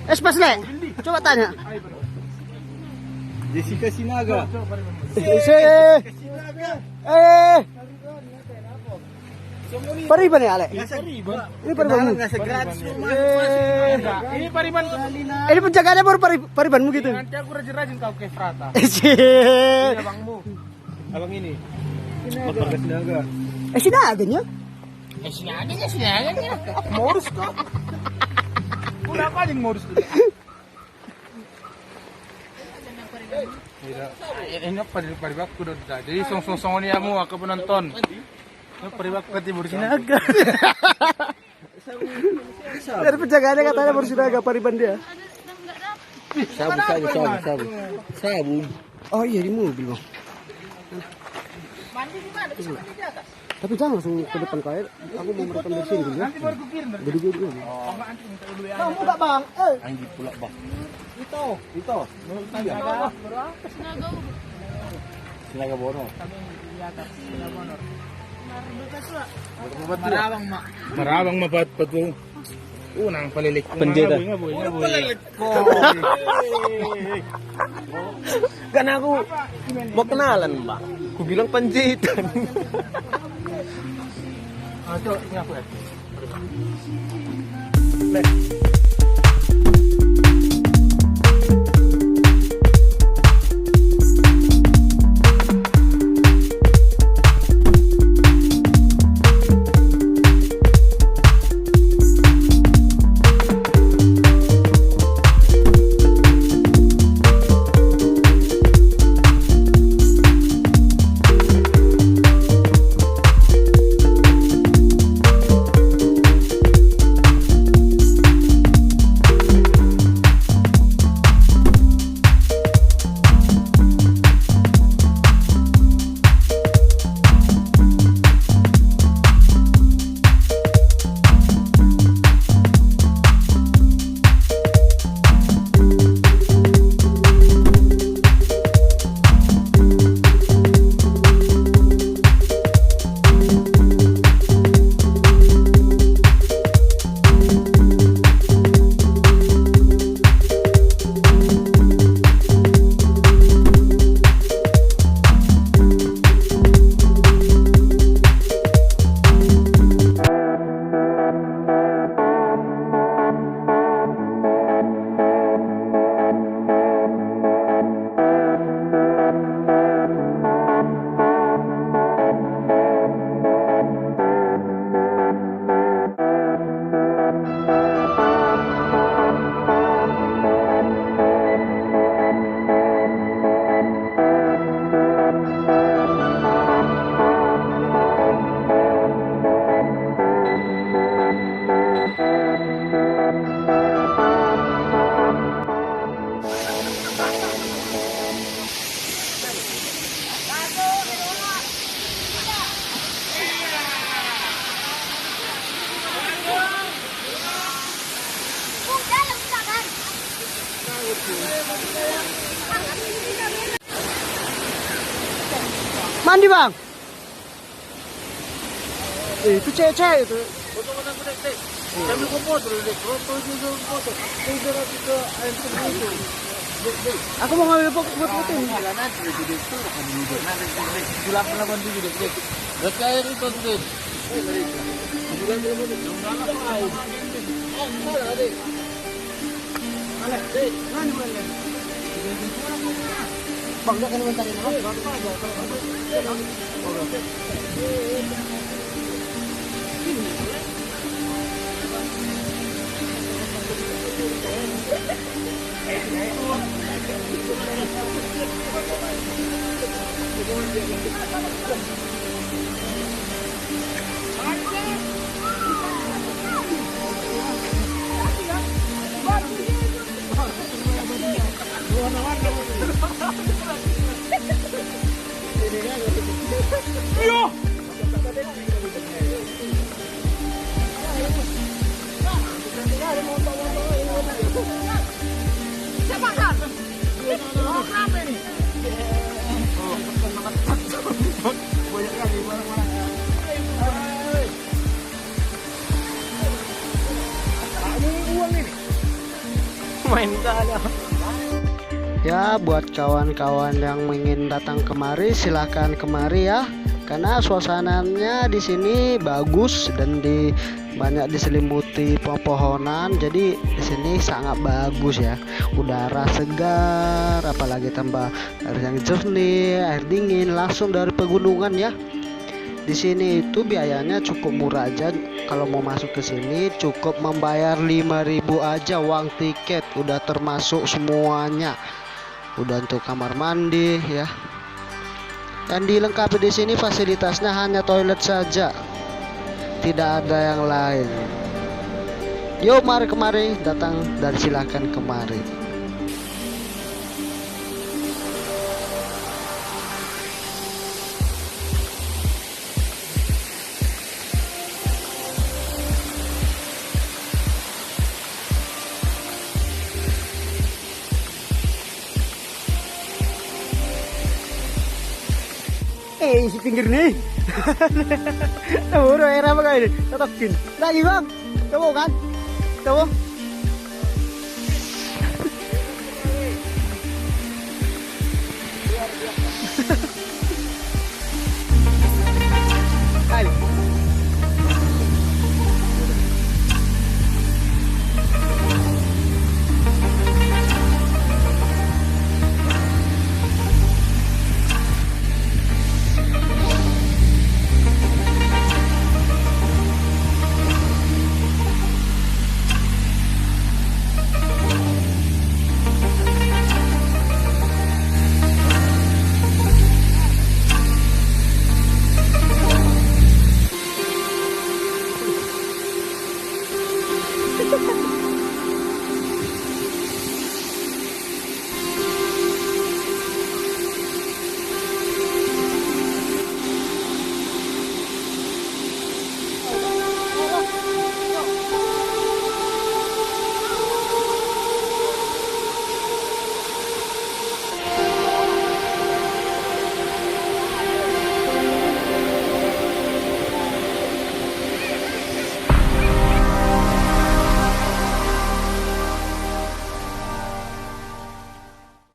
Espas Le. Coba tanya. Jessica Sinaga. Pariban ya, Ale? Ini paribanmu. Ini Pariban. Ini penjagaannya baru paribanmu gitu. Nanti aku rajin-rajin kau ke Frata. Ini Abangmu. Abang ini. Motor ke Sinaga. sini agaknya. Sinaganya. Modus kok. Udah apa aja modus dulu. Ini paribak udah jadi song-song ini kamu aku penonton. Ini paribak ke timur Sinaga. Dari penjagaannya katanya baru Sinaga pariban dia. Sabu. Oh iya di mobil bang. Mandi di mana? Bisa mandi di atas. Tapi jangan langsung ke depan kau. Aku mau merekam dari sini dulu. Nanti baru kukirim. Gede-gede. Oh, enggak anjing minta dulu ya. Bang, muda bang. Anjing pula bang. Itu. Sinaga Bono. Kami di atas Sinaga Bono. Marawang mabat patu. Unang palilik. Pendeta. Kan aku mau kenalan, Mbak. Aku bilang penjitan. Coba ini aku ya. Mandi bang. Itu cewek itu. Sambil kompotor deh, foto foto. Aku mau ngambil foto ini. Nanti jadi itu kan dulu. Nanti bulan 87 deh. Berarti air itu tuh. Bang, enggak kan bentar ini. main kali. Ya, buat kawan-kawan yang ingin datang kemari, silakan kemari ya. Karena suasananya di sini bagus dan banyak diselimuti pepohonan. Jadi di sini sangat bagus ya. Udara segar, apalagi tambah air yang jernih, air dingin langsung dari pegunungan ya. Di sini itu biayanya cukup murah aja. Kalau mau masuk ke sini cukup membayar 5.000 aja uang tiket, udah termasuk semuanya. Udah untuk kamar mandi ya. Dan dilengkapi di sini fasilitasnya hanya toilet saja. Tidak ada yang lain. Yuk mari kemari, datang dan silakan kemari. Si pinggir nih. Tahu era apa kali ini? Totokin. Lagi bang. Tahu kan? Tahu?